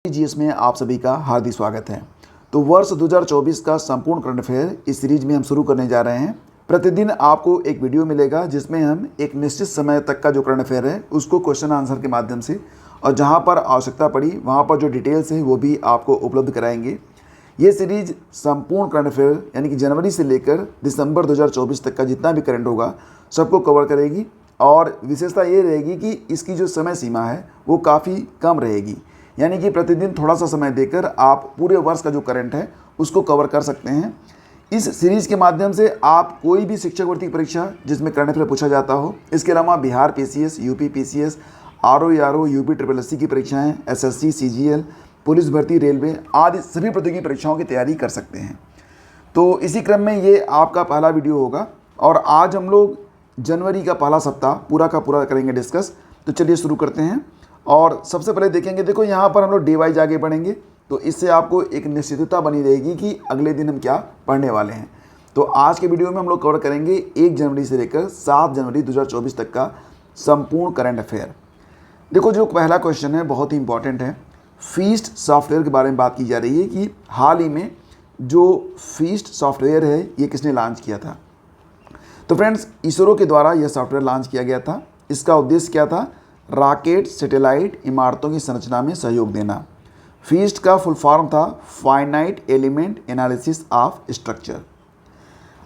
GS में आप सभी का हार्दिक स्वागत है। तो वर्ष 2024 का संपूर्ण करंट अफेयर इस सीरीज में हम शुरू करने जा रहे हैं। प्रतिदिन आपको एक वीडियो मिलेगा जिसमें हम एक निश्चित समय तक का जो करंट अफेयर है उसको क्वेश्चन आंसर के माध्यम से और जहां पर आवश्यकता पड़ी वहां पर जो डिटेल्स है वो भी आपको उपलब्ध कराएंगे। ये सीरीज संपूर्ण करंट अफेयर यानी कि जनवरी से लेकर दिसंबर 2024 तक का जितना भी करंट होगा सबको कवर करेगी और विशेषता ये रहेगी कि इसकी जो समय सीमा है वो काफ़ी कम रहेगी, यानी कि प्रतिदिन थोड़ा सा समय देकर आप पूरे वर्ष का जो करंट है उसको कवर कर सकते हैं। इस सीरीज़ के माध्यम से आप कोई भी शिक्षक भर्ती परीक्षा जिसमें करंट अफेयर पूछा जाता हो, इसके अलावा Bihar PCS, UP PCS, RO UP SSSC की परीक्षाएं, एसएससी, सीजीएल, पुलिस भर्ती, रेलवे आदि सभी प्रतियोगी परीक्षाओं की तैयारी कर सकते हैं। तो इसी क्रम में ये आपका पहला वीडियो होगा और आज हम लोग जनवरी का पहला सप्ताह पूरा का पूरा करेंगे डिस्कस। तो चलिए शुरू करते हैं और सबसे पहले देखेंगे, देखो यहाँ पर हम लोग डे वाइज आगे बढ़ेंगे तो इससे आपको एक निश्चितता बनी रहेगी कि अगले दिन हम क्या पढ़ने वाले हैं। तो आज के वीडियो में हम लोग कवर करेंगे 1 जनवरी से लेकर 7 जनवरी 2024 तक का संपूर्ण करंट अफेयर। देखो जो पहला क्वेश्चन है बहुत ही इंपॉर्टेंट है। फीस्ट सॉफ्टवेयर के बारे में बात की जा रही है कि हाल ही में जो फीस्ट सॉफ्टवेयर है ये किसने लॉन्च किया था। तो फ्रेंड्स, इसरो के द्वारा यह सॉफ्टवेयर लॉन्च किया गया था। इसका उद्देश्य क्या था? रॉकेट सैटेलाइट इमारतों की संरचना में सहयोग देना। फीस्ट का फुल फॉर्म था finite element analysis of structure.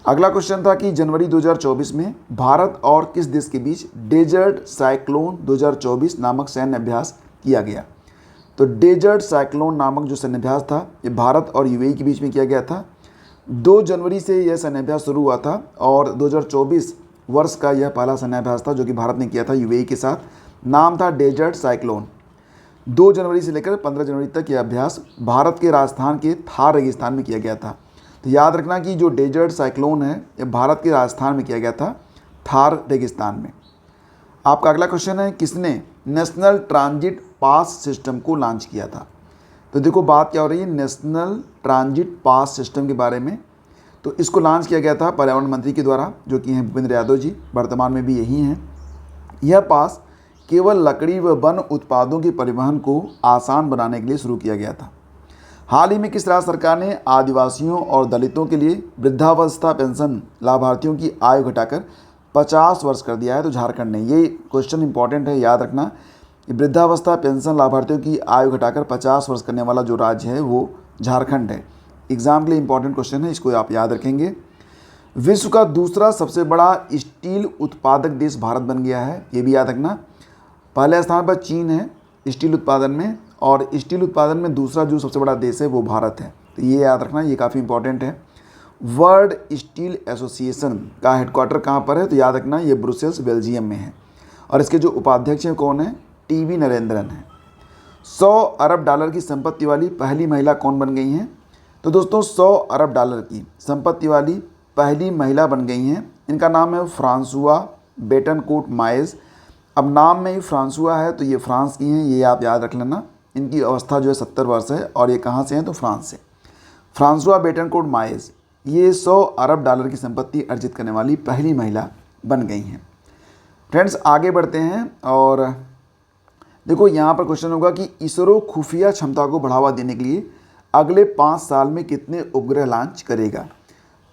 अगला क्वेश्चन था कि जनवरी 2024 में भारत और किस देश के बीच डेजर्ट साइक्लोन 2024 नामक सैन्य अभ्यास किया गया। तो डेजर्ट साइक्लोन नामक जो सैन्य अभ्यास था ये भारत और यूएई के बीच में किया गया था। 2 जनवरी से यह सैन्य अभ्यास शुरू हुआ था और 2024 वर्ष का यह पहला सैन्य अभ्यास था जो कि भारत ने किया था यूएई के साथ। नाम था डेजर्ट साइक्लोन। 2 जनवरी से लेकर 15 जनवरी तक यह अभ्यास भारत के राजस्थान के थार रेगिस्तान में किया गया था। तो याद रखना कि जो डेजर्ट साइक्लोन है यह भारत के राजस्थान में किया गया था, थार रेगिस्तान में। आपका अगला क्वेश्चन है, किसने नेशनल ट्रांजिट पास सिस्टम को लॉन्च किया था। तो देखो बात क्या हो रही है नेशनल ट्रांजिट पास सिस्टम के बारे में। तो इसको लॉन्च किया गया था पर्यावरण मंत्री के द्वारा जो कि हैं भूपेंद्र यादव जी, वर्तमान में भी यही हैं। यह पास केवल लकड़ी व वन उत्पादों के परिवहन को आसान बनाने के लिए शुरू किया गया था। हाल ही में किस राज्य सरकार ने आदिवासियों और दलितों के लिए वृद्धावस्था पेंशन लाभार्थियों की आयु घटाकर 50 वर्ष कर दिया है। तो झारखंड ने। ये क्वेश्चन इंपॉर्टेंट है, याद रखना। वृद्धावस्था पेंशन लाभार्थियों की आयु घटाकर 50 वर्ष करने वाला जो राज्य है वो झारखंड है। एग्जाम के लिए इंपॉर्टेंट क्वेश्चन है, इसको आप याद रखेंगे। विश्व का दूसरा सबसे बड़ा स्टील उत्पादक देश भारत बन गया है, ये भी याद रखना। पहले स्थान पर चीन है स्टील उत्पादन में और स्टील उत्पादन में दूसरा जो सबसे बड़ा देश है वो भारत है। तो ये याद रखना, ये काफ़ी इंपॉर्टेंट है। वर्ल्ड स्टील एसोसिएशन का हेडक्वार्टर कहाँ पर है? तो याद रखना ये ब्रुसेल्स बेल्जियम में है और इसके जो उपाध्यक्ष हैं कौन है? टीवी नरेंद्रन है। 100 अरब डॉलर की संपत्ति वाली पहली महिला कौन बन गई हैं? तो दोस्तों 100 अरब डॉलर की संपत्ति वाली पहली महिला बन गई हैं। इनका नाम है फ्रांसुआ बेटनकोट मायेज। अब नाम में ही फ्रांसुआ है तो ये फ्रांस की हैं, ये आप याद रख लेना। इनकी अवस्था जो है 70 वर्ष है और ये कहाँ से हैं? तो फ्रांस से। फ्रांसुआ बेटनकोट मायेज ये 100 अरब डॉलर की संपत्ति अर्जित करने वाली पहली महिला बन गई हैं। फ्रेंड्स आगे बढ़ते हैं और देखो यहाँ पर क्वेश्चन होगा कि इसरो खुफिया क्षमता को बढ़ावा देने के लिए अगले 5 साल में कितने उपग्रह लॉन्च करेगा।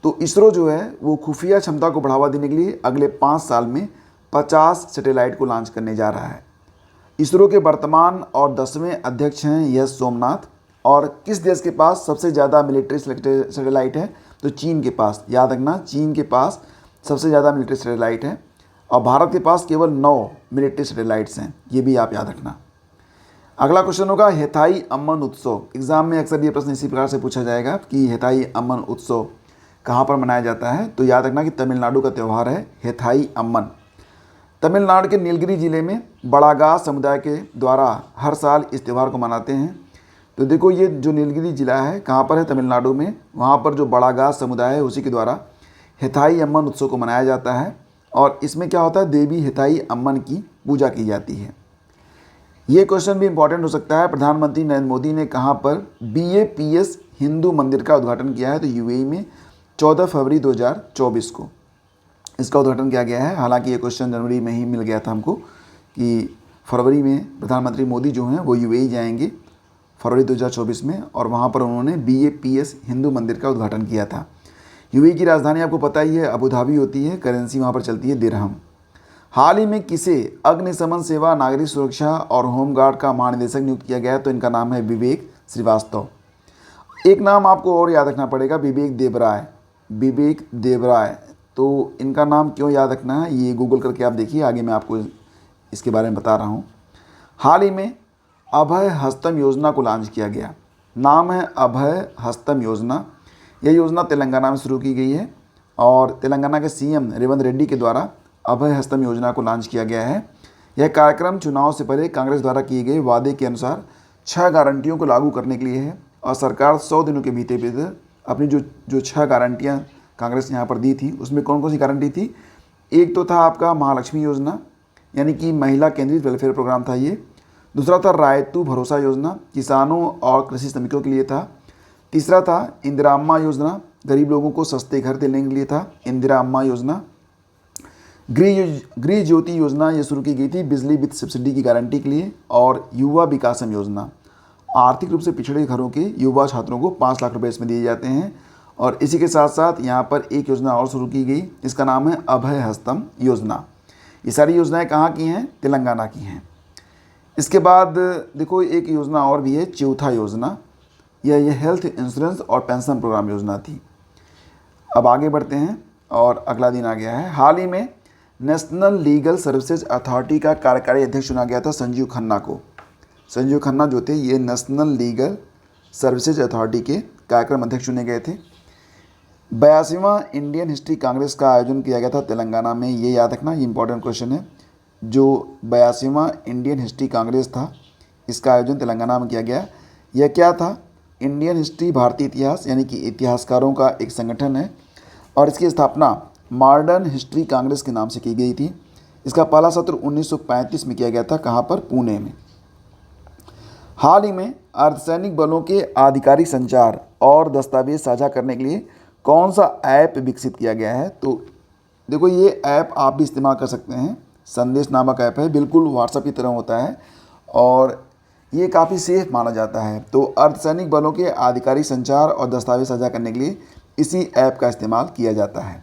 तो इसरो जो है वो खुफिया क्षमता को बढ़ावा देने के लिए अगले 5 साल में 50 सैटेलाइट को लॉन्च करने जा रहा है। इसरो के वर्तमान और 10वें अध्यक्ष हैं यश सोमनाथ। और किस देश के पास सबसे ज़्यादा मिलिट्री सैटेलाइट है? तो चीन के पास। याद रखना चीन के पास सबसे ज़्यादा मिलिट्री सैटेलाइट है और भारत के पास केवल 9 मिलिट्री सैटेलाइट्स हैं, ये भी आप याद रखना। अगला क्वेश्चन होगा हेथाई अम्मन उत्सव। एग्जाम में अक्सर ये प्रश्न इसी प्रकार से पूछा जाएगा कि हेथाई अम्मन उत्सव कहाँ पर मनाया जाता है। तो याद रखना कि तमिलनाडु का त्यौहार है हेथाई अम्मन। तमिलनाडु के नीलगिरी जिले में बड़ागा समुदाय के द्वारा हर साल इस त्यौहार को मनाते हैं। तो देखो ये जो नीलगिरी जिला है कहाँ पर है? तमिलनाडु में। वहाँ पर जो बड़ागा समुदाय है उसी के द्वारा हेथाई अम्मन उत्सव को मनाया जाता है और इसमें क्या होता है? देवी हेथाई अम्मन की पूजा की जाती है। ये क्वेश्चन भी इंपॉर्टेंट हो सकता है। प्रधानमंत्री नरेंद्र मोदी ने कहाँ पर BAPS हिंदू मंदिर का उद्घाटन किया है? तो यूएई में 14 फरवरी 2024 को इसका उद्घाटन किया गया है। हालांकि ये क्वेश्चन जनवरी में ही मिल गया था हमको कि फरवरी में प्रधानमंत्री मोदी जो हैं वो यूएई जाएंगे फरवरी 2024 में, और वहाँ पर उन्होंने BAPS हिंदू मंदिर का उद्घाटन किया था। यूएई की राजधानी आपको पता ही है अबू धाबी होती है, करेंसी वहाँ पर चलती है दिरहम। हाल ही में किसे अग्निशमन सेवा, नागरिक सुरक्षा और होमगार्ड का महानिदेशक नियुक्त किया गया है? तो इनका नाम है विवेक श्रीवास्तव। एक नाम आपको और याद रखना पड़ेगा, विवेक देबराय। विवेक देबराय, तो इनका नाम क्यों याद रखना है ये गूगल करके आप देखिए, आगे मैं आपको इसके बारे में बता रहा हूँ। हाल ही में अभय हस्तम योजना को लॉन्च किया गया। नाम है अभय हस्तम योजना। यह योजना तेलंगाना में शुरू की गई है और तेलंगाना के CM रेवंत रेड्डी के द्वारा अभय हस्तम योजना को लॉन्च किया गया है। यह कार्यक्रम चुनाव से पहले कांग्रेस द्वारा किए गए वादे के अनुसार 6 गारंटियों को लागू करने के लिए है और सरकार 100 दिनों के भीतर अपनी जो 6 गारंटियाँ कांग्रेस ने यहाँ पर दी थी, उसमें कौन कौन सी गारंटी थी? एक तो था आपका महालक्ष्मी योजना, यानी कि महिला केंद्रित वेलफेयर प्रोग्राम था ये। दूसरा था रायतू भरोसा योजना, किसानों और कृषि श्रमिकों के लिए था। तीसरा था इंदिरा अम्मा योजना, गरीब लोगों को सस्ते घर देने के लिए था इंदिरा अम्मा योजना। गृह ज्योति योजना ये शुरू की गई थी बिजली विद सब्सिडी की गारंटी के लिए। और युवा विकासम योजना, आर्थिक रूप से पिछड़े घरों के युवा छात्रों को 5 लाख रुपए इसमें दिए जाते हैं। और इसी के साथ साथ यहाँ पर एक योजना और शुरू की गई, इसका नाम है अभय हस्तम योजना। ये सारी योजनाएं कहाँ की हैं? तेलंगाना की हैं। इसके बाद देखो एक योजना और भी है, चौथा योजना। यह हेल्थ इंश्योरेंस और पेंशन प्रोग्राम योजना थी। अब आगे बढ़ते हैं और अगला दिन आ गया है। हाल ही में नेशनल लीगल सर्विसेज अथॉरिटी का कार्यकारी अध्यक्ष चुना गया था संजीव खन्ना को। संजीव खन्ना जो थे ये नेशनल लीगल सर्विसेज अथॉरिटी के कार्यक्रम अध्यक्ष चुने गए थे। 82वां इंडियन हिस्ट्री कांग्रेस का आयोजन किया गया था तेलंगाना में, ये याद रखना, ये इंपॉर्टेंट क्वेश्चन है। जो 82वां इंडियन हिस्ट्री कांग्रेस था, इसका आयोजन तेलंगाना में किया गया। यह क्या था? इंडियन हिस्ट्री भारतीय इतिहास यानी कि इतिहासकारों का एक संगठन है और इसकी स्थापना मॉडर्न हिस्ट्री कांग्रेस के नाम से की गई थी। इसका पहला सत्र 1935 में किया गया था। कहाँ पर? पुणे में। हाल ही में अर्धसैनिक बलों के आधिकारिक संचार और दस्तावेज साझा करने के लिए कौन सा ऐप विकसित किया गया है? तो देखो ये ऐप आप भी इस्तेमाल कर सकते हैं। संदेश नामक ऐप है, बिल्कुल व्हाट्सएप की तरह होता है और ये काफ़ी सेफ माना जाता है। तो अर्धसैनिक बलों के आधिकारिक संचार और दस्तावेज साझा करने के लिए इसी ऐप का इस्तेमाल किया जाता है।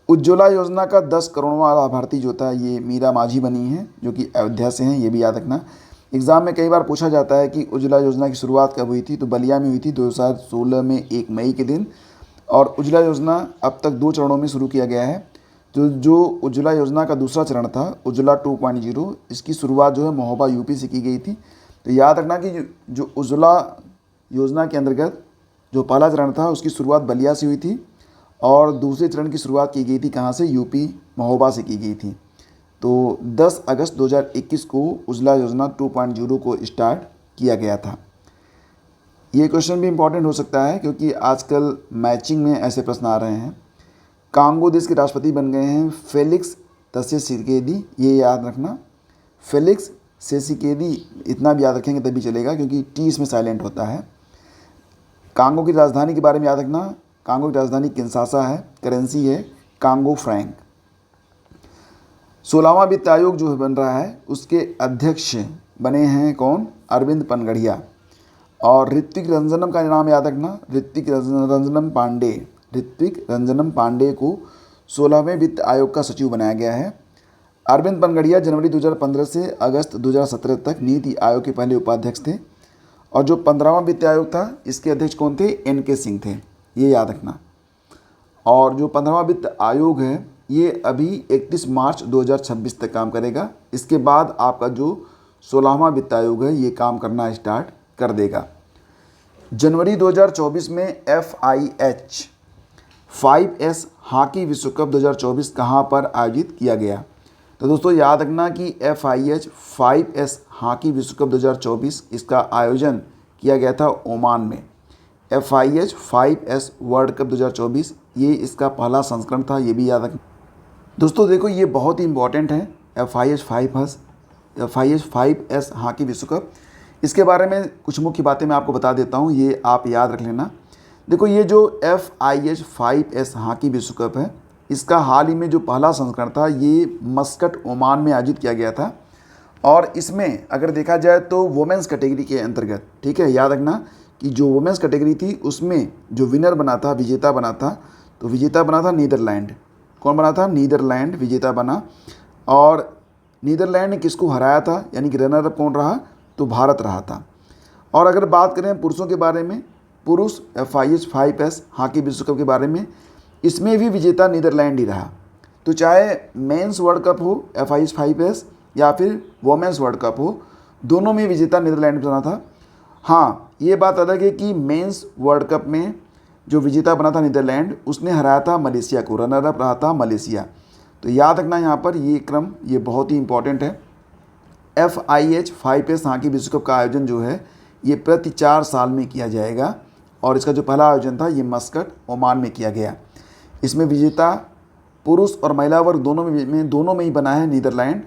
उज्ज्वला योजना का 10 करोड़वां लाभार्थी जो था ये मीरा माझी बनी है, जो कि अयोध्या से हैं, ये भी याद रखना। एग्ज़ाम में कई बार पूछा जाता है कि उज्ज्वला योजना की शुरुआत कब हुई थी? तो बलिया में हुई थी 2016 में 1 मई के दिन। और उज्ज्वला योजना अब तक 2 चरणों में शुरू किया गया है। जो उज्ज्वला योजना का दूसरा चरण था उज्ज्वला 2.0, इसकी शुरुआत जो है महोबा यूपी से की गई थी। तो याद रखना कि जो उज्ज्वला योजना के अंतर्गत जो पहला चरण था उसकी शुरुआत बलिया से हुई थी और दूसरे चरण की शुरुआत की गई थी कहाँ से? यूपी महोबा से की गई थी। तो 10 अगस्त 2021 को उज्ज्वला योजना 2.0 को स्टार्ट किया गया था। ये क्वेश्चन भी इम्पॉर्टेंट हो सकता है क्योंकि आजकल मैचिंग में ऐसे प्रश्न आ रहे हैं। कांगो देश के राष्ट्रपति बन गए हैं फेलिक्स त्सेशीकेदी, ये याद रखना, फेलिक्स त्सेशीकेदी। इतना भी याद रखेंगे तभी चलेगा क्योंकि टी इसमें साइलेंट होता है। कांगो की राजधानी के बारे में याद रखना, कांगो की राजधानी किंशासा है, करेंसी है कांगो फ्रैंक। 16वां वित्त आयोग जो बन रहा है उसके अध्यक्ष बने हैं कौन? अरविंद पनगड़िया। और ऋत्विक रंजनम का नाम याद रखना, ऋत्विक रंजनम पांडे। ऋत्विक रंजनम पांडे को 16वें वित्त आयोग का सचिव बनाया गया है। अरविंद पनगड़िया जनवरी 2015 से अगस्त 2017 तक नीति आयोग के पहले उपाध्यक्ष थे। और जो 15वां वित्त आयोग था इसके अध्यक्ष कौन थे? NK सिंह थे, ये याद रखना। और जो 15वां वित्त आयोग है ये अभी 31 मार्च 2026 तक काम करेगा। इसके बाद आपका जो 16वां वित्त आयोग है ये काम करना स्टार्ट कर देगा। जनवरी 2024 में FIH 5S हॉकी विश्व कप 2024 कहाँ पर आयोजित किया गया? तो दोस्तों याद रखना कि FIH 5S हॉकी विश्व कप 2024 इसका आयोजन किया गया था ओमान में। FIH 5S वर्ल्ड कप 2024 ये इसका पहला संस्करण था, ये भी याद रखना। दोस्तों देखो ये बहुत ही इम्पॉर्टेंट है FIH 5S हॉकी विश्व कप। इसके बारे में कुछ मुख्य बातें मैं आपको बता देता हूँ, ये आप याद रख लेना। देखो ये जो FIH 5S हॉकी विश्व कप है इसका हाल ही में जो पहला संस्करण था ये मस्कट ओमान में आयोजित किया गया था। और इसमें अगर देखा जाए तो वुमेंस कैटेगरी के अंतर्गत, ठीक है, याद रखना कि जो वुमेंस कैटेगरी थी उसमें जो विनर बना था, विजेता बना था, तो विजेता बना था नीदरलैंड। कौन बना था? नीदरलैंड विजेता बना। और नीदरलैंड ने किसको हराया था, यानी कि रनर अप कौन रहा? तो भारत रहा था। और अगर बात करें पुरुषों के बारे में, पुरुष FIH 5S हॉकी विश्व कप के बारे में, इसमें भी विजेता नीदरलैंड ही रहा। तो चाहे मेंस वर्ल्ड कप हो FIH 5S या फिर वोमेंस वर्ल्ड कप हो, दोनों में विजेता नीदरलैंड बना था। हाँ, ये बात अलग है कि मेंस वर्ल्ड कप में जो विजेता बना था नीदरलैंड, उसने हराया था मलेशिया को, रनर अप रहा था मलेशिया। तो याद रखना यहाँ पर ये क्रम, ये बहुत ही इंपॉर्टेंट है। FIH 5S हॉकी विश्व कप का आयोजन जो है ये प्रति 4 साल में किया जाएगा और इसका जो पहला आयोजन था ये मस्कट, ओमान में किया गया। इसमें विजेता पुरुष और महिला वर्ग दोनों में ही बना है नीदरलैंड।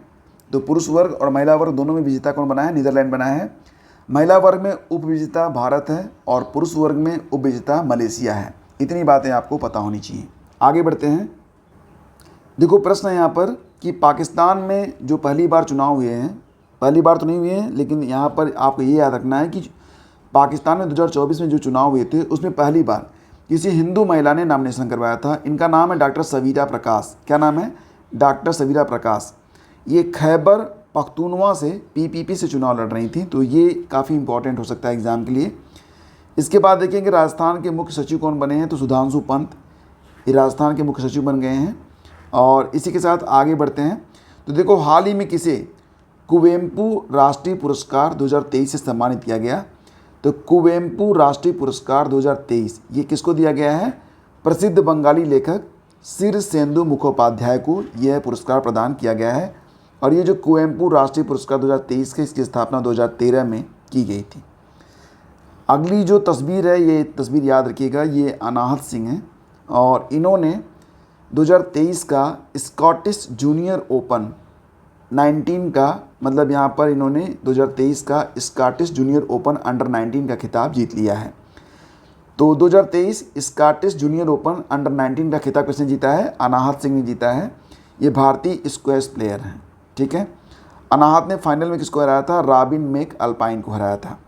तो पुरुष वर्ग और महिला वर्ग दोनों में विजेता कौन बना है? नीदरलैंड बना है। महिला वर्ग में उपविजेता भारत है और पुरुष वर्ग में उपविजेता मलेशिया है। इतनी बातें आपको पता होनी चाहिए। आगे बढ़ते हैं। देखो प्रश्न है यहाँ पर कि पाकिस्तान में जो पहली बार चुनाव हुए हैं, पहली बार तो नहीं हुए हैं, लेकिन यहाँ पर आपको ये याद रखना है कि पाकिस्तान में 2024 में जो चुनाव हुए थे उसमें पहली बार किसी हिंदू महिला ने नामिनेशन करवाया था। इनका नाम है डॉक्टर सवीरा प्रकाश। क्या नाम है? डॉक्टर सवीरा प्रकाश। ये खैबर पख्तूनवा से PPP से चुनाव लड़ रही थी, तो ये काफ़ी इंपॉर्टेंट हो सकता है एग्ज़ाम के लिए। इसके बाद देखेंगे राजस्थान के मुख्य सचिव कौन बने हैं, तो सुधांशु पंत ये राजस्थान के मुख्य सचिव बन गए हैं। और इसी के साथ आगे बढ़ते हैं। तो देखो हाल ही में किसे कुवेम्पू राष्ट्रीय पुरस्कार 2023 से सम्मानित किया गया। तो कुवेम्पू राष्ट्रीय पुरस्कार 2023 ये किसको दिया गया है? प्रसिद्ध बंगाली लेखक शीर्षेंदु मुखोपाध्याय को यह पुरस्कार प्रदान किया गया है। और ये जो कुवेम्पू राष्ट्रीय पुरस्कार 2023 के, इसकी स्थापना 2013 में की गई थी। अगली जो तस्वीर है, ये तस्वीर याद रखिएगा, ये अनाहत सिंह हैं और इन्होंने 2023 का स्कॉटिश जूनियर ओपन 19 का, मतलब यहाँ पर इन्होंने 2023 का स्कॉटिश जूनियर ओपन अंडर 19 का खिताब जीत लिया है। तो 2023 स्कॉटिश जूनियर ओपन अंडर 19 का खिताब किसने जीता है? अनाहत सिंह ने जीता है। ये भारतीय स्क्वैश प्लेयर हैं, ठीक है। अनाहत ने फाइनल में किसको हराया था? रॉबिन मैक अल्पाइन को हराया था।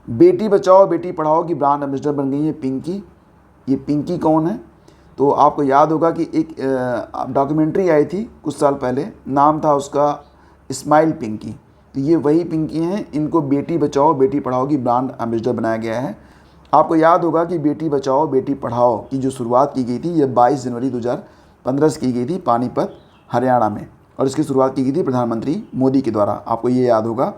बेटी बचाओ बेटी पढ़ाओ की ब्रांड एम्बेसडर बन गई है पिंकी। ये पिंकी कौन है? तो आपको याद होगा कि एक डॉक्यूमेंट्री आई थी कुछ साल पहले, नाम था उसका स्माइल पिंकी। तो ये वही पिंकी हैं, इनको बेटी बचाओ बेटी पढ़ाओ की ब्रांड एम्बेसडर बनाया गया है। आपको याद होगा कि बेटी बचाओ बेटी पढ़ाओ की जो शुरुआत की गई थी ये 22 जनवरी 2015 से की गई थी पानीपत, हरियाणा में, और इसकी शुरुआत की गई थी प्रधानमंत्री मोदी के द्वारा। आपको ये याद होगा।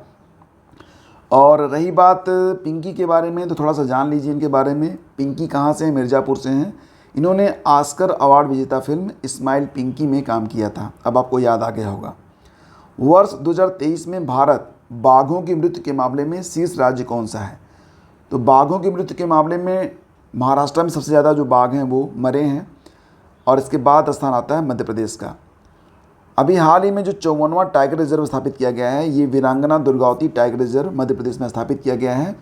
और रही बात पिंकी के बारे में, तो थोड़ा सा जान लीजिए इनके बारे में। पिंकी कहाँ से हैं? मिर्ज़ापुर से हैं। इन्होंने ऑस्कर अवार्ड विजेता फिल्म स्माइल पिंकी में काम किया था। अब आपको याद आ गया होगा। वर्ष 2023 में भारत बाघों की मृत्यु के मामले में शीर्ष राज्य कौन सा है? तो बाघों की मृत्यु के मामले में महाराष्ट्र में सबसे ज़्यादा जो बाघ हैं वो मरे हैं और इसके बाद स्थान आता है मध्य प्रदेश का। अभी हाल ही में जो 54वां टाइगर रिजर्व स्थापित किया गया है, ये वीरांगना दुर्गावती टाइगर रिजर्व मध्य प्रदेश में स्थापित किया गया है।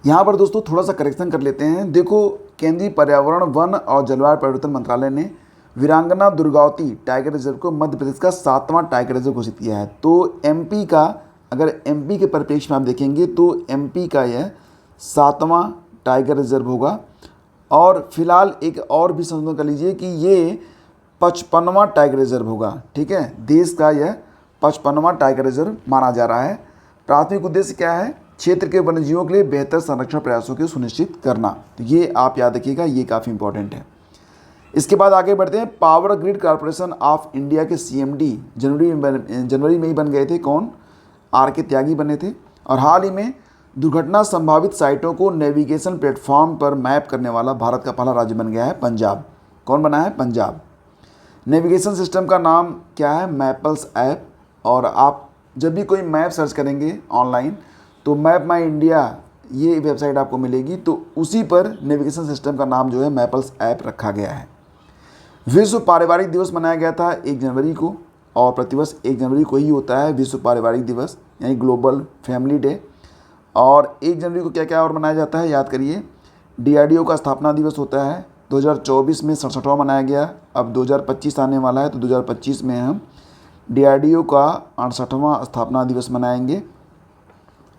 यहाँ पर दोस्तों थोड़ा सा करेक्शन कर लेते हैं। देखो केंद्रीय पर्यावरण वन और जलवायु परिवर्तन मंत्रालय ने वीरांगना दुर्गावती टाइगर रिजर्व को मध्य प्रदेश का 7वां टाइगर रिजर्व घोषित किया है। तो MP का, अगर MP के परिप्रेक्ष्य में आप देखेंगे तो MP का यह 7वां टाइगर रिजर्व होगा। और फिलहाल एक और भी संशोधन कर लीजिए कि ये 55वां टाइगर रिजर्व होगा, ठीक है। देश का यह 55वां टाइगर रिजर्व माना जा रहा है। प्राथमिक उद्देश्य क्या है? क्षेत्र के वन्यजीवों के लिए बेहतर संरक्षण प्रयासों को सुनिश्चित करना। तो ये आप याद रखिएगा, ये काफ़ी इंपॉर्टेंट है। इसके बाद आगे बढ़ते हैं। Power grid corporation of India के CMD जनवरी में ही बन गए थे। कौन? RK त्यागी बने थे। और हाल ही में दुर्घटना संभावित साइटों को नेविगेशन प्लेटफॉर्म पर मैप करने वाला भारत का पहला राज्य बन गया है पंजाब। कौन बना है? पंजाब। नेविगेशन सिस्टम का नाम क्या है? Maples app. और आप जब भी कोई मैप सर्च करेंगे ऑनलाइन तो मैप माई इंडिया ये वेबसाइट आपको मिलेगी, तो उसी पर नेविगेशन सिस्टम का नाम जो है मैपल्स ऐप रखा गया है। विश्व पारिवारिक दिवस मनाया गया था 1 जनवरी को, और प्रतिवर्ष 1 जनवरी को ही होता है विश्व पारिवारिक दिवस, यानी ग्लोबल फैमिली डे। और 1 जनवरी को क्या क्या और मनाया जाता है याद करिए। DRDO का स्थापना दिवस होता है, 2024 में 67वां मनाया गया। अब 2025 आने वाला है तो 2025 में हम DRDO का 68वां स्थापना दिवस मनाएंगे।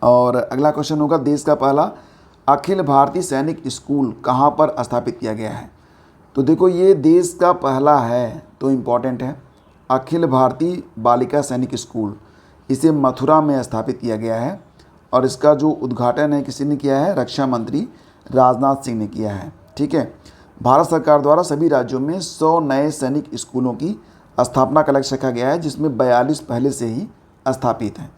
और अगला क्वेश्चन होगा, देश का पहला अखिल भारतीय सैनिक स्कूल कहाँ पर स्थापित किया गया है? तो देखो, ये देश का पहला है तो इम्पॉर्टेंट है। अखिल भारतीय बालिका सैनिक स्कूल, इसे मथुरा में स्थापित किया गया है और इसका जो उद्घाटन है किसी ने किया है? रक्षा मंत्री राजनाथ सिंह ने किया है। ठीक है। भारत सरकार द्वारा सभी राज्यों में 100 नए सैनिक स्कूलों की स्थापना का लक्ष्य रखा गया है, जिसमें 42 पहले से ही स्थापित हैं।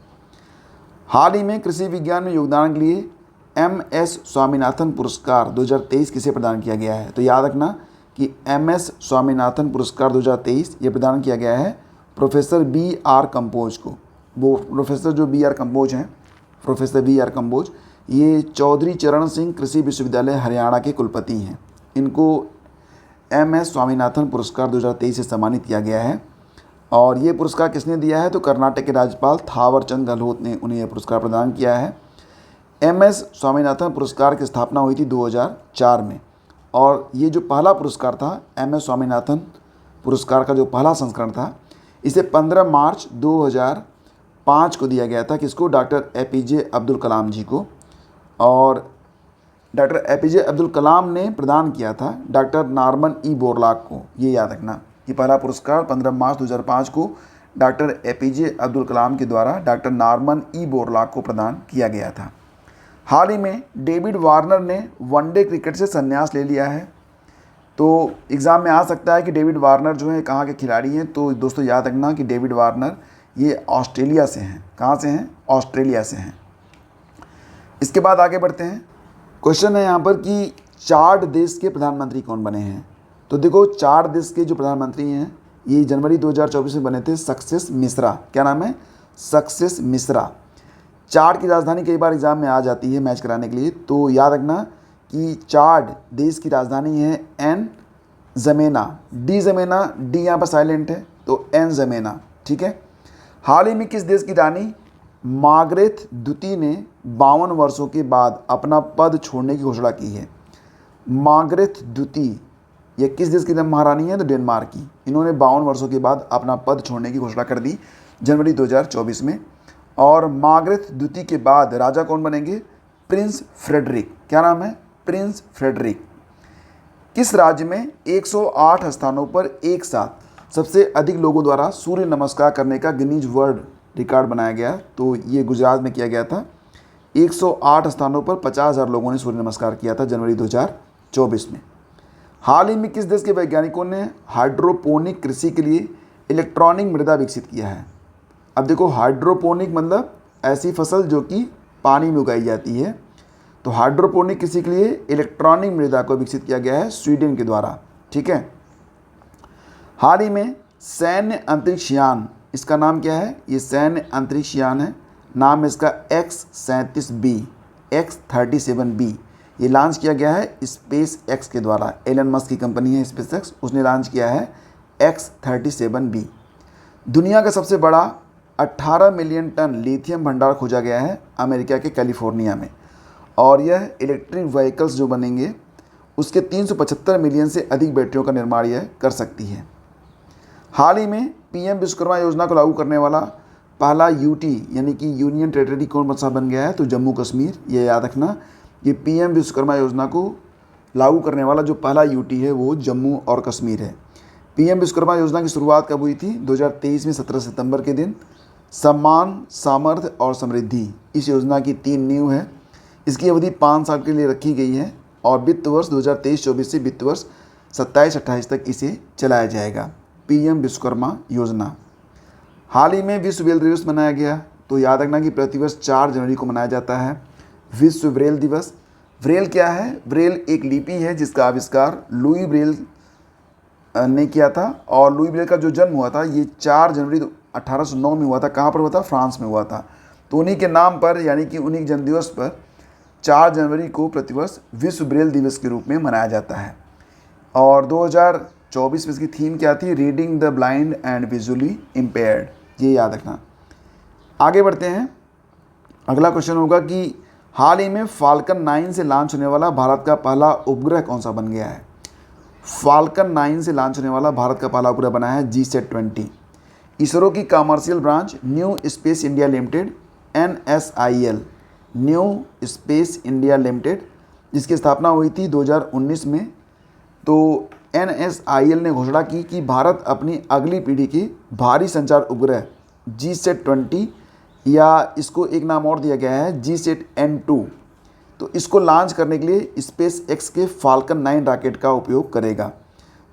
हाल ही में कृषि विज्ञान में योगदान के लिए MS स्वामीनाथन पुरस्कार 2023 किसे प्रदान किया गया है? तो याद रखना कि MS स्वामीनाथन पुरस्कार 2023 ये प्रदान किया गया है प्रोफेसर BR कंबोज को। वो प्रोफेसर जो BR कंबोज हैं, प्रोफेसर BR कंबोज, ये चौधरी चरण सिंह कृषि विश्वविद्यालय हरियाणा के कुलपति हैं। इनको MS स्वामीनाथन पुरस्कार 2023 से सम्मानित किया गया है। और ये पुरस्कार किसने दिया है? तो कर्नाटक के राज्यपाल थावरचंद गहलोत ने उन्हें यह पुरस्कार प्रदान किया है। MS स्वामीनाथन पुरस्कार की स्थापना हुई थी 2004 में और ये जो पहला पुरस्कार था, MS स्वामीनाथन पुरस्कार का जो पहला संस्करण था, इसे 15 मार्च 2005 को दिया गया था। किसको? डॉक्टर APJ अब्दुल कलाम जी को। और डॉक्टर APJ अब्दुल कलाम ने प्रदान किया था डॉक्टर नॉर्मन E बोरलॉग को। ये याद रखना, ये पहला पुरस्कार 15 मार्च 2005 को डॉक्टर APJ अब्दुल कलाम के द्वारा डॉक्टर नॉर्मन E बोरलॉग को प्रदान किया गया था। हाल ही में डेविड वार्नर ने वनडे क्रिकेट से संन्यास ले लिया है। तो एग्ज़ाम में आ सकता है कि डेविड वार्नर जो है कहाँ के खिलाड़ी हैं। तो दोस्तों याद रखना कि डेविड वार्नर ये ऑस्ट्रेलिया से हैं। कहाँ से हैं? ऑस्ट्रेलिया से हैं। इसके बाद आगे बढ़ते हैं। क्वेश्चन है यहाँ पर कि चाड देश के प्रधानमंत्री कौन बने हैं? तो देखो, चाड देश के जो प्रधानमंत्री हैं ये जनवरी 2024 में बने थे सक्सेस मिश्रा। क्या नाम है? सक्सेस मिश्रा। चाड की राजधानी कई बार एग्जाम में आ जाती है मैच कराने के लिए, तो याद रखना कि चाड देश की राजधानी है एन जमेना। डी जमेना, डी यहाँ पर साइलेंट है तो एन जमेना। ठीक है। हाल ही में किस देश की रानी मार्गरेट द्वितीय ने 52 वर्षों के बाद अपना पद छोड़ने की घोषणा की है? मार्गरेट द्वितीय ये किस देश की महारानी है? तो डेनमार्क की। इन्होंने 52 वर्षों के बाद अपना पद छोड़ने की घोषणा कर दी जनवरी 2024 में। और मार्गरेट द्वितीय के बाद राजा कौन बनेंगे? Prince Frederick. क्या नाम है? Prince Frederick. किस राज्य में 108 स्थानों पर एक साथ सबसे अधिक लोगों द्वारा सूर्य नमस्कार करने का गिनीज वर्ल्ड रिकॉर्ड बनाया गया? तो ये गुजरात में किया गया था। 108 स्थानों पर 50,000 लोगों ने सूर्य नमस्कार किया था जनवरी 2024 में। हाल ही में किस देश के वैज्ञानिकों ने हाइड्रोपोनिक कृषि के लिए इलेक्ट्रॉनिक मृदा विकसित किया है? अब देखो, हाइड्रोपोनिक मतलब ऐसी फसल जो कि पानी में उगाई जाती है। तो हाइड्रोपोनिक कृषि के लिए इलेक्ट्रॉनिक मृदा को विकसित किया गया है स्वीडन के द्वारा। ठीक है। हाल ही में सैन्य अंतरिक्ष यान, इसका नाम क्या है? ये सैन्य अंतरिक्ष यान है। नाम है इसका X-37B, X-37B। ये लॉन्च किया गया है स्पेस एक्स के द्वारा। एलन मस्क की कंपनी है स्पेस एक्स, उसने लॉन्च किया है X-37B। दुनिया का सबसे बड़ा 18 मिलियन टन लिथियम भंडार खोजा गया है अमेरिका के कैलिफोर्निया में। और यह इलेक्ट्रिक व्हीकल्स जो बनेंगे उसके 375 मिलियन से अधिक बैटरियों का निर्माण यह कर सकती है। हाल ही में PM विश्वकर्मा योजना को लागू करने वाला पहला UT यानी कि यूनियन टेरिटरी कौन सा बन गया है? तो जम्मू कश्मीर। ये याद रखना, ये PM विश्वकर्मा योजना को लागू करने वाला जो पहला UT है वो जम्मू और कश्मीर है। PM विश्वकर्मा योजना की शुरुआत कब हुई थी? 2023 में 17 सितंबर के दिन। सम्मान, सामर्थ्य और समृद्धि इस योजना की 3 नींव है। इसकी अवधि 5 साल के लिए रखी गई है और वित्त वर्ष 2023-24 से वित्त वर्ष 27-28 तक इसे चलाया जाएगा। PM विश्वकर्मा योजना। हाल ही में विश्व ब्रेल दिवस मनाया गया। तो याद रखना कि प्रतिवर्ष 4 जनवरी को मनाया जाता है विश्व ब्रेल दिवस। ब्रेल क्या है? ब्रेल एक लिपि है जिसका आविष्कार लुई ब्रेल ने किया था और लुई ब्रेल का जो जन्म हुआ था ये 4 जनवरी 1809 में हुआ था। कहाँ पर हुआ था? फ्रांस में हुआ था। तो उन्हीं के नाम पर यानी कि उन्हीं जन्मदिवस पर 4 जनवरी को प्रतिवर्ष विश्व ब्रेल दिवस के रूप में मनाया जाता है। और 2024 में इसकी थीम क्या थी? Reading the blind and visually impaired. ये याद रखना। आगे बढ़ते हैं। अगला क्वेश्चन होगा कि हाल ही में फाल्कन 9 से लॉन्च होने वाला भारत का पहला उपग्रह कौन सा बन गया है? फाल्कन 9 से लॉन्च होने वाला भारत का पहला उपग्रह बना है GSAT-20। इसरो की commercial branch new space India limited, NSIL, new space India limited, जिसकी स्थापना हुई थी 2019 में। तो NSIL ने घोषणा की कि भारत अपनी अगली पीढ़ी के भारी संचार उपग्रह GSAT-20, या इसको एक नाम और दिया गया है GSAT-N2, तो इसको लॉन्च करने के लिए स्पेस एक्स के फाल्कन 9 रॉकेट का उपयोग करेगा।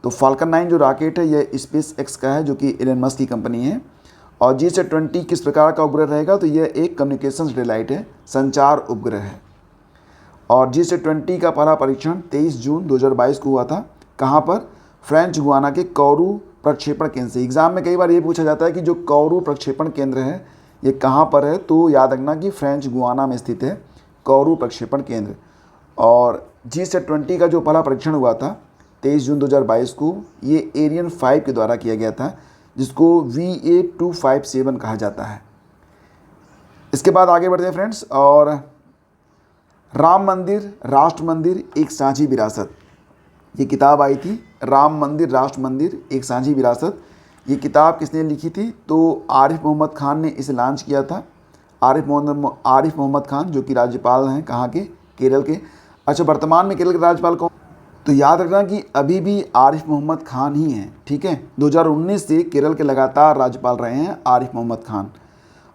तो फाल्कन 9 जो रॉकेट है यह स्पेस एक्स का है, जो कि एलन मस्क की कंपनी है। और GSAT-20 किस प्रकार का उपग्रह रहेगा, तो यह एक कम्युनिकेशन सैटेलाइट है, संचार उपग्रह है। और GSAT-20 का पहला परीक्षण 23 जून 2022 को हुआ था। कहाँ पर? फ्रेंच गुयाना के कौरू प्रक्षेपण केंद्र से। एग्जाम में कई बार ये पूछा जाता है कि जो कौरू प्रक्षेपण केंद्र है ये कहाँ पर है, तो याद रखना कि फ्रेंच गुयाना में स्थित है कौरू प्रक्षेपण केंद्र। और GSAT-20 का जो पहला परीक्षण हुआ था 23 जून 2022 को, ये एरियन 5 के द्वारा किया गया था, जिसको VA257 कहा जाता है। इसके बाद आगे बढ़ते हैं फ्रेंड्स, और राम मंदिर राष्ट्र मंदिर एक साझी विरासत, ये किताब आई थी। राम मंदिर राष्ट्र मंदिर एक साझी विरासत, ये किताब किसने लिखी थी, तो आरिफ मोहम्मद खान ने इसे लॉन्च किया था। आरिफ मोहम्मद खान जो कि राज्यपाल हैं कहाँ के? केरल के। अच्छा, वर्तमान में केरल के राज्यपाल कौन? तो याद रखना कि अभी भी आरिफ मोहम्मद खान ही हैं, ठीक है। 2019 से केरल के लगातार राज्यपाल रहे हैं आरिफ मोहम्मद खान।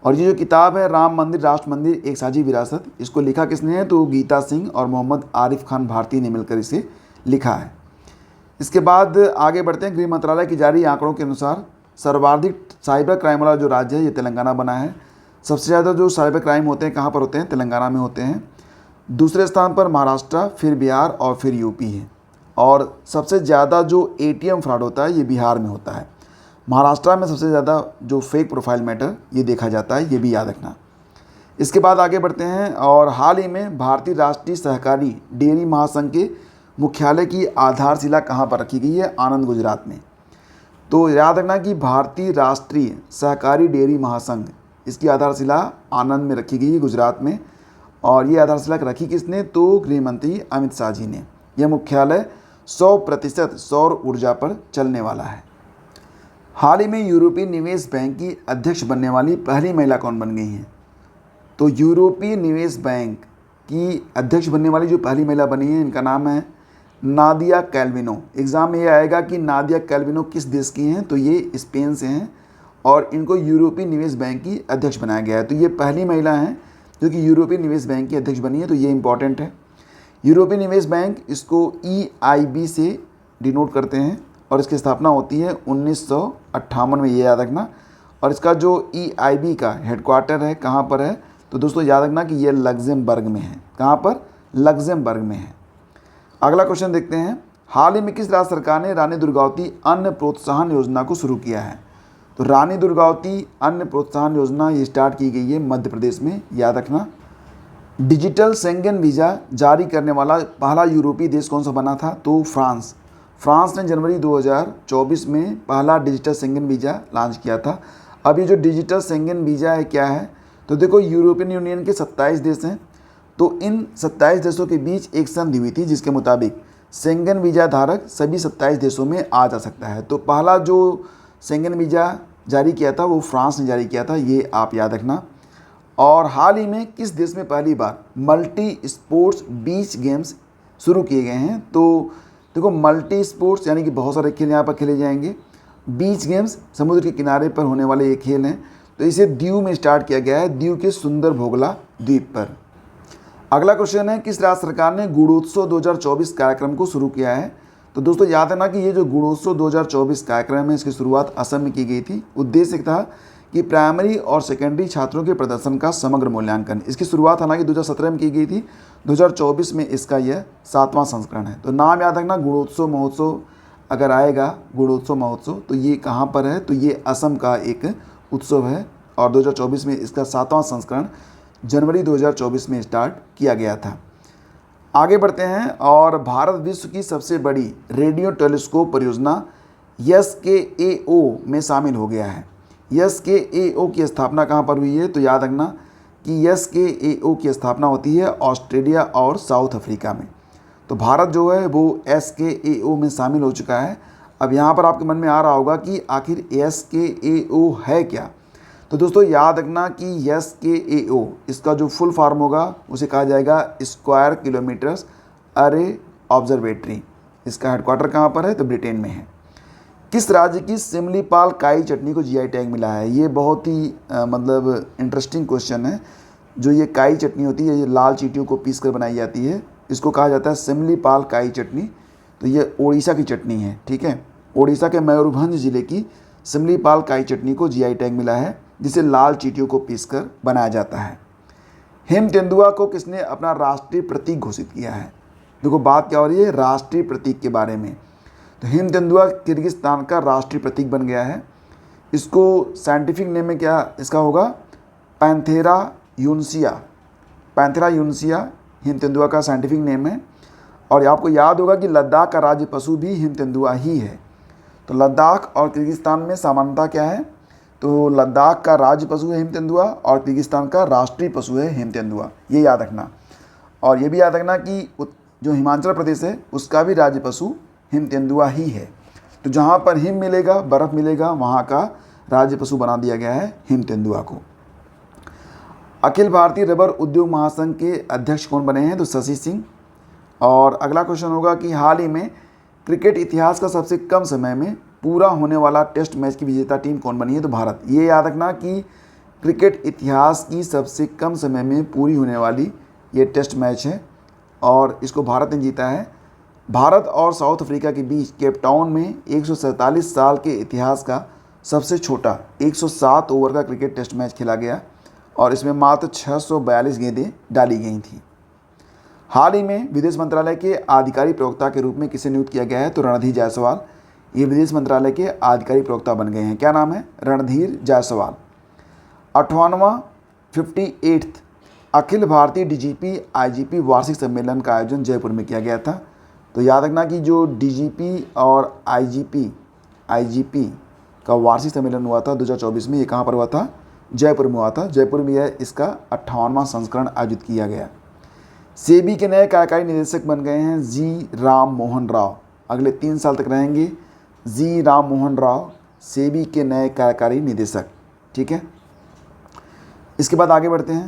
और ये जो किताब है राम मंदिर राष्ट्र मंदिर एक साझी विरासत, इसको लिखा किसने है, तो गीता सिंह और मोहम्मद आरिफ खान भारती ने मिलकर इसे लिखा है। इसके बाद आगे बढ़ते हैं। गृह मंत्रालय की जारी आंकड़ों के अनुसार सर्वाधिक साइबर क्राइम वाला जो राज्य है ये तेलंगाना बना है। सबसे ज़्यादा जो साइबर क्राइम होते हैं कहाँ पर होते हैं? तेलंगाना में होते हैं। दूसरे स्थान पर महाराष्ट्र, फिर बिहार और फिर यूपी है। और सबसे ज़्यादा जो ATM फ्रॉड होता है ये बिहार में होता है। महाराष्ट्र में सबसे ज़्यादा जो फेक प्रोफाइल मैटर ये देखा जाता है, ये भी याद रखना। इसके बाद आगे बढ़ते हैं। और हाल ही में भारतीय राष्ट्रीय सहकारी डेयरी महासंघ के मुख्यालय की आधारशिला कहाँ पर रखी गई है? आनंद, गुजरात में। तो याद रखना कि भारतीय राष्ट्रीय सहकारी डेयरी महासंघ, इसकी आधारशिला आनंद में रखी गई है, गुजरात में। और ये आधारशिला रखी किसने? तो गृह मंत्री अमित शाह जी ने। यह मुख्यालय 100% सौर ऊर्जा पर चलने वाला है। हाल ही में यूरोपीय निवेश बैंक की अध्यक्ष बनने वाली पहली महिला कौन बन गई हैं? तो यूरोपीय निवेश बैंक की अध्यक्ष बनने वाली जो पहली महिला बनी है, इनका नाम है नादिया कैल्विनो। एग्ज़ाम में ये आएगा कि नादिया कैल्विनो किस देश की हैं, तो ये स्पेन से हैं और इनको यूरोपीय निवेश बैंक की अध्यक्ष बनाया गया है। तो ये पहली महिला हैं जो कि यूरोपीय निवेश बैंक की अध्यक्ष बनी है, तो ये इंपॉर्टेंट है। यूरोपीय निवेश बैंक इसको EIB से डिनोट करते हैं और इसकी स्थापना होती है 1958 में, ये याद रखना। और इसका जो EIB का हेडक्वार्टर है कहाँ पर है, तो दोस्तों याद रखना कि ये लग्जमबर्ग में है। कहाँ पर? लग्जमबर्ग में है। अगला क्वेश्चन देखते हैं। हाल ही में किस राज्य सरकार ने रानी दुर्गावती अन्न प्रोत्साहन योजना को शुरू किया है? तो रानी दुर्गावती अन्न प्रोत्साहन योजना ये स्टार्ट की गई है मध्य प्रदेश में, याद रखना। डिजिटल शेंगन वीज़ा जारी करने वाला पहला यूरोपीय देश कौन सा बना था? तो फ्रांस। फ्रांस ने जनवरी 2024 में पहला डिजिटल शेंगन वीज़ा लॉन्च किया था। अब ये जो डिजिटल शेंगन वीज़ा है क्या है, तो देखो यूरोपियन यूनियन के 27 देश हैं, तो इन 27 देशों के बीच एक संधि हुई थी जिसके मुताबिक शेंगन वीज़ा धारक सभी 27 देशों में आ जा सकता है। तो पहला जो शेंगन वीज़ा जारी किया था वो फ्रांस ने जारी किया था, ये आप याद रखना। और हाल ही में किस देश में पहली बार मल्टी स्पोर्ट्स बीच गेम्स शुरू किए गए हैं? तो देखो मल्टी स्पोर्ट्स यानी कि बहुत सारे खेल यहाँ पर खेले जाएंगे। बीच गेम्स समुद्र के किनारे पर होने वाले ये खेल हैं, तो इसे दीव में स्टार्ट किया गया है, दीव के सुंदर भोगला द्वीप पर। अगला क्वेश्चन है किस राज्य सरकार ने गुणोत्सव 2024 कार्यक्रम को शुरू किया है? तो दोस्तों याद है ना कि ये जो गुणोत्सव 2024 कार्यक्रम है इसकी शुरुआत असम में की गई थी। उद्देश्य था कि प्राइमरी और सेकेंडरी छात्रों के प्रदर्शन का समग्र मूल्यांकन। इसकी शुरुआत हालांकि 2017 में की गई थी, 2024 में इसका यह 7वां संस्करण है। तो नाम याद रखना, गुणोत्सव महोत्सव अगर आएगा गुणोत्सव महोत्सव तो ये कहाँ पर है, तो ये असम का एक उत्सव है और 2024 में इसका 7वां संस्करण जनवरी 2024 में स्टार्ट किया गया था। आगे बढ़ते हैं। और भारत विश्व की सबसे बड़ी रेडियो टेलीस्कोप परियोजना SKAO में शामिल हो गया है। SKAO की स्थापना कहाँ पर हुई है? तो याद रखना कि SKAO की स्थापना होती है ऑस्ट्रेलिया और साउथ अफ्रीका में। तो भारत जो है वो SKAO में शामिल हो चुका है। अब यहाँ पर आपके मन में आ रहा होगा कि आखिर SKAO है क्या। तो दोस्तों याद रखना कि SKAO इसका जो फुल फॉर्म होगा उसे कहा जाएगा स्क्वायर किलोमीटर्स अरे ऑब्जर्वेटरी। इसका हेडक्वार्टर कहाँ पर है, तो ब्रिटेन में है। किस राज्य की सिमलीपाल काई चटनी को GI टैग मिला है। ये बहुत ही मतलब इंटरेस्टिंग क्वेश्चन है। जो ये काई चटनी होती है, ये लाल चींटियों को पीस कर बनाई जाती है, इसको कहा जाता है सिमलीपाल काई चटनी। तो ये उड़ीसा की चटनी है, ठीक है। उड़ीसा के मयूरभंज जिले की सिमलीपाल काई चटनी को GI टैग मिला है, जिसे लाल चींटियों को पीसकर बनाया जाता है। हिम तेंदुआ को किसने अपना राष्ट्रीय प्रतीक घोषित किया है। देखो बात क्या हो रही है, राष्ट्रीय प्रतीक के बारे में। तो हिम तेंदुआ किर्गिस्तान का राष्ट्रीय प्रतीक बन गया है। इसको साइंटिफिक नेम में क्या इसका होगा, पैंथेरा यूनसिया। पैंथेरा यूनसिया हिम तेंदुआ का साइंटिफिक नेम है। और आपको याद होगा कि लद्दाख का राज्य पशु भी हिम तेंदुआ ही है। तो लद्दाख और किर्गिस्तान में समानता क्या है, तो लद्दाख का राज्य पशु है हिम तेंदुआ और किर्गिस्तान का राष्ट्रीय पशु है हिम तेंदुआ, ये याद रखना। और ये भी याद रखना कि जो हिमाचल प्रदेश है उसका भी राज्य पशु हिम तेंदुआ ही है। तो जहाँ पर हिम मिलेगा, बर्फ़ मिलेगा, वहाँ का राज्य पशु बना दिया गया है हिम तेंदुआ को। अखिल भारतीय रबर उद्योग महासंघ के अध्यक्ष कौन बने हैं, तो शशि सिंह। और अगला क्वेश्चन होगा कि हाल ही में क्रिकेट इतिहास का सबसे कम समय में पूरा होने वाला टेस्ट मैच की विजेता टीम कौन बनी है, तो भारत। ये याद रखना कि क्रिकेट इतिहास की सबसे कम समय में पूरी होने वाली ये टेस्ट मैच है और इसको भारत ने जीता है। भारत और साउथ अफ्रीका के बीच केप टाउन में 147 साल के इतिहास का सबसे छोटा 107 ओवर का क्रिकेट टेस्ट मैच खेला गया और इसमें मात्र 642 गेंदें डाली गई थी। हाल ही में विदेश मंत्रालय के आधिकारिक प्रवक्ता के रूप में किसे नियुक्त किया गया है, तो रणधीर जायसवाल। ये विदेश मंत्रालय के आधिकारिक प्रवक्ता बन गए हैं। क्या नाम है, Randhir Jaiswal. 58वां 58th Akhil Bharatiya DGP IGP वार्षिक सम्मेलन का आयोजन जयपुर में किया गया था। तो याद रखना कि जो DGP और IGP का वार्षिक सम्मेलन हुआ था 2024 में, ये कहाँ पर हुआ था, जयपुर में हुआ था। जयपुर में यह इसका 58वां संस्करण आयोजित किया गया। सेबी के नए कार्यकारी निदेशक बन गए हैं जी राम मोहन राव। अगले 3 साल तक रहेंगे जी राम मोहन राव सेबी के नए कार्यकारी निदेशक, ठीक है। इसके बाद आगे बढ़ते हैं।